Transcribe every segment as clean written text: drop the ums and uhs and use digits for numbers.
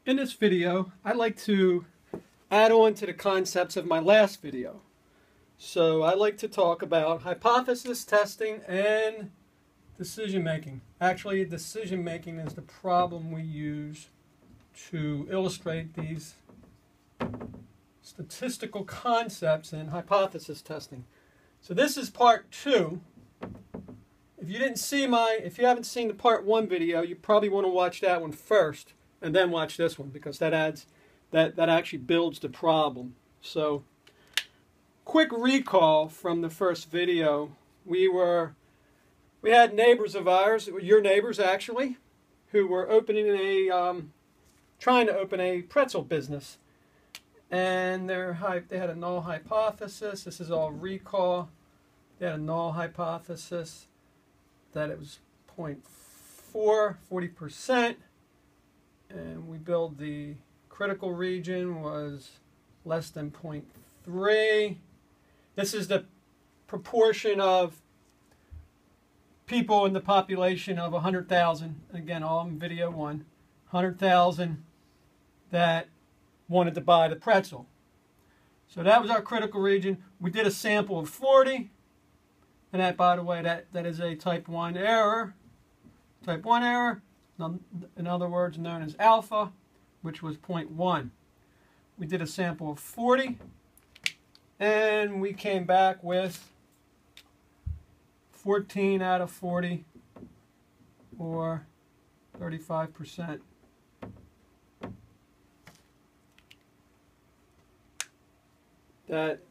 In this video, I'd like to add on to the concepts of my last video. So I'd like to talk about hypothesis testing and decision making. Actually, decision making is the problem we use to illustrate these statistical concepts in hypothesis testing. So this is part 2. If you haven't seen the part 1 video, you probably want to watch that one first and then watch this one, because that actually builds the problem. So quick recall from the first video. We had neighbors of ours, your neighbors actually, who were trying to open a pretzel business. And they had a null hypothesis. This is all recall. They had a null hypothesis that it was 0.4, 40%. And we build the critical region was less than 0.3. This is the proportion of people in the population of 100,000. Again, all in video 1. 100,000 that wanted to buy the pretzel. So that was our critical region. We did a sample of 40. And that, by the way, that is a type 1 error. Type 1 error, in other words, known as alpha, which was 0.1. We did a sample of 40. And we came back with 14 out of 40, or 35%. That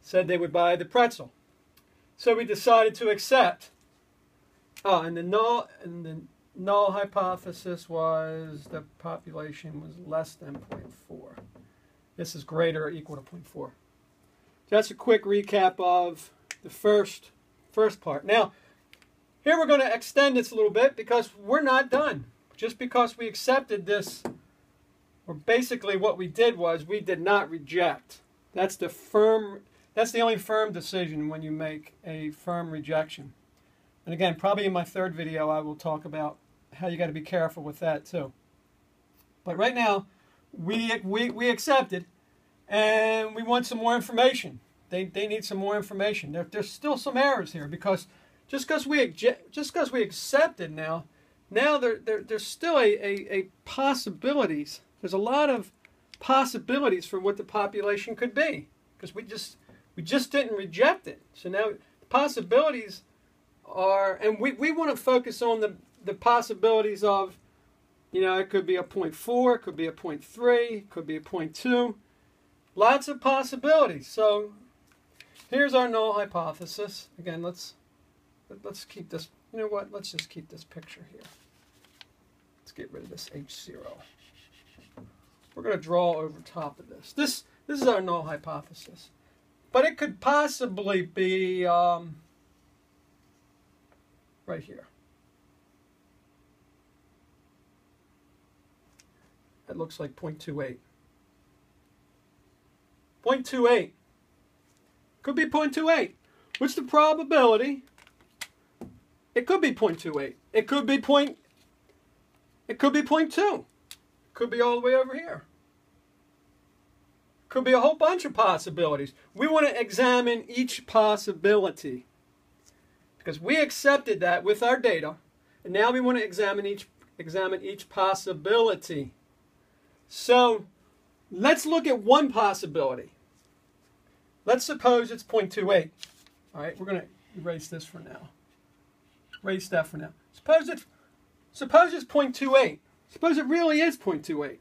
said they would buy the pretzel. So we decided to accept. And the null hypothesis was the population was less than 0.4. This is greater or equal to 0.4. That's a quick recap of the first part. Now, here we're going to extend this a little bit because we're not done. Just because we accepted this, or basically what we did was we did not reject. That's the only firm decision when you make a firm rejection. And again, probably in my third video, I will talk about how you got to be careful with that too. But right now, we accepted, and we want some more information. They need some more information. There's still some errors here, because just because we accepted now there's still a possibilities. There's a lot of possibilities for what the population could be, because we just didn't reject it. So now the possibilities are, and we want to focus on the possibilities of, it could be a 0.4, it could be a 0.3, it could be a 0.2. Lots of possibilities. So here's our null hypothesis. Again, let's keep this, you know what, let's just keep this picture here. Let's get rid of this H0. We're going to draw over top of this. This is our null hypothesis. But it could possibly be right here. That looks like 0.28. 0.28. Could be 0.28. What's the probability? It could be 0.28. It could be 0.2. It could be all the way over here. Could be a whole bunch of possibilities. We want to examine each possibility, because we accepted that with our data, and now we want to examine each possibility. So let's look at one possibility. Let's suppose it's 0.28. All right, we're going to erase this for now. Erase that for now. Suppose it's 0.28. Suppose it really is 0.28.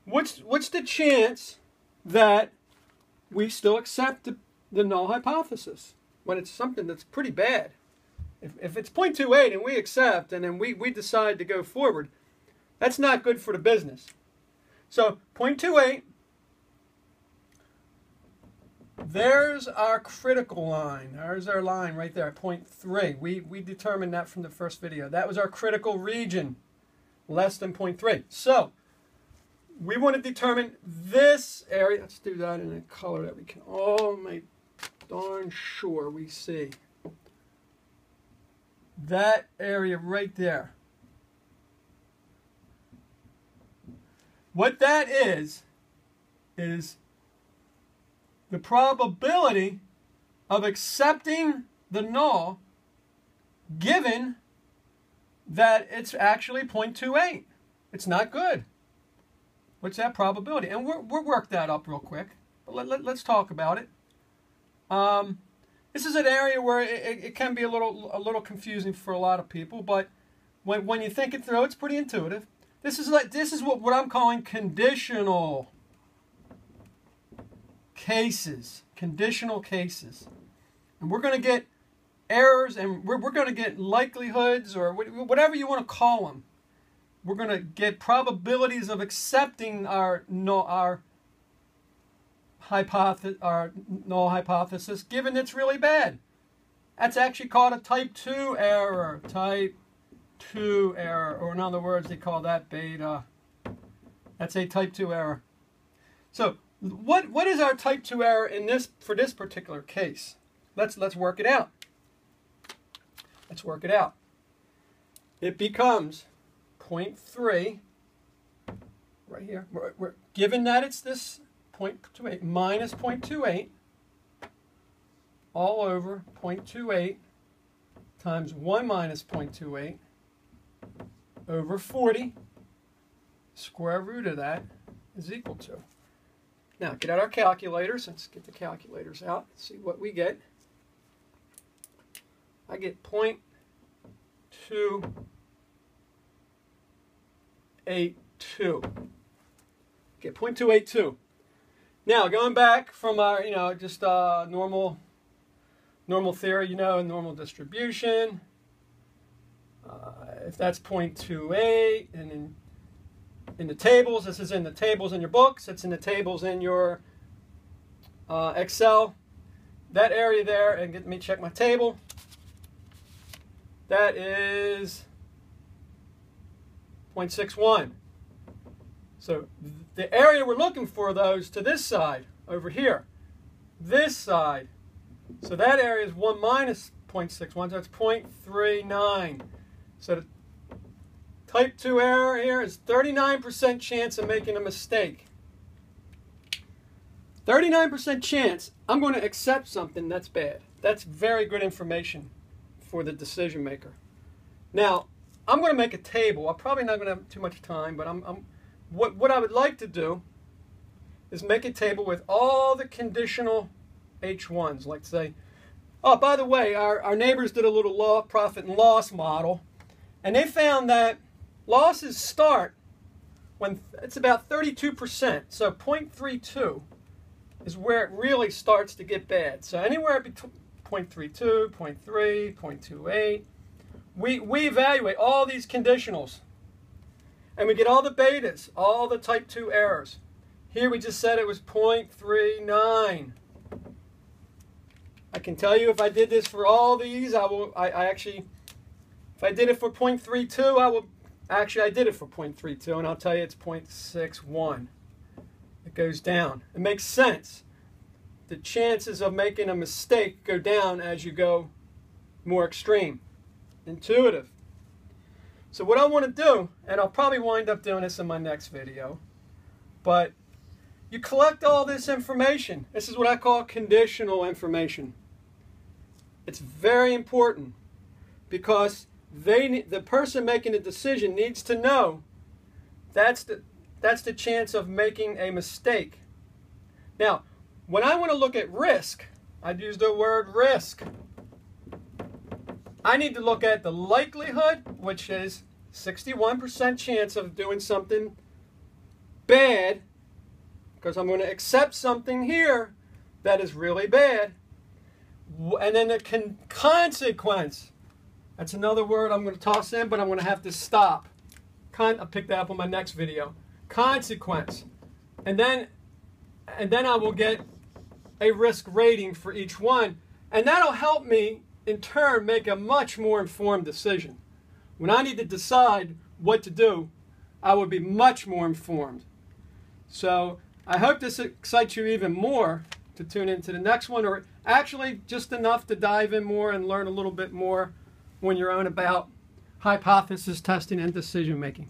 What's the chance that we still accept the null hypothesis when it's something that's pretty bad? If it's 0.28 and we accept, and then we decide to go forward, that's not good for the business. So 0.28, there's our critical line. There's our line right there, 0.3. We determined that from the first video. That was our critical region, less than 0.3. So we want to determine this area. Let's do that in a color that we can all make darn sure we see. That area right there. What that is the probability of accepting the null given that it's actually 0.28. It's not good. What's that probability? And we'll work that up real quick. But let's talk about it. This is an area where it can be a little confusing for a lot of people, but when you think it through, it's pretty intuitive. This is what I'm calling conditional cases. Conditional cases. And we're going to get errors, and we're going to get likelihoods, or whatever you want to call them. We're going to get probabilities of accepting our null hypothesis, given it's really bad. That's actually called a type 2 error. Type 2 error, or in other words, they call that beta. That's a type 2 error. So, what is our type 2 error for this particular case? Let's work it out. Let's work it out. It becomes 0.3 right here. We're given that it's this 0.28 minus 0.28 all over 0.28 times 1 minus 0.28 over 40. Square root of that is equal to. Now, get out our calculators. Let's get the calculators out. See what we get. I get 0.282. Get 0.282. Now, going back from our, just normal theory, normal distribution. If that's 0.28, and in the tables, this is in the tables in your books, it's in the tables in your Excel. That area there, and let me check my table. That is 0.61. So the area we're looking for, though, is to this side, over here. This side. So that area is 1 minus 0.61, so it's 0.39. So the type 2 error here is 39% chance of making a mistake. 39% chance I'm going to accept something that's bad. That's very good information for the decision maker. Now, I'm going to make a table. I'm probably not going to have too much time, but what I would like to do is make a table with all the conditional H1s. Like say, oh, by the way, our neighbors did a little profit and loss model, and they found that losses start when it's about 32%. So 0.32 is where it really starts to get bad. So anywhere between 0.32, 0.3, 0.28, we evaluate all these conditionals. And we get all the betas, all the type 2 errors. Here we just said it was 0.39. I can tell you if I did this for all these, if I did it for 0.32, I did it for 0.32, and I'll tell you it's 0.61. It goes down. It makes sense. The chances of making a mistake go down as you go more extreme. Intuitive. So what I want to do, and I'll probably wind up doing this in my next video, but you collect all this information. This is what I call conditional information. It's very important because the person making the decision needs to know that's the chance of making a mistake. Now, when I want to look at risk, I'd use the word risk. I need to look at the likelihood, which is 61% chance of doing something bad, because I'm going to accept something here that is really bad. And then the consequence. That's another word I'm going to toss in, but I'm going to have to stop. I'll pick that up on my next video. Consequence. And then I will get a risk rating for each one. And that'll help me in turn make a much more informed decision. When I need to decide what to do, I would be much more informed. So I hope this excites you even more to tune into the next one, or actually just enough to dive in more and learn a little bit more on your own about hypothesis testing and decision making.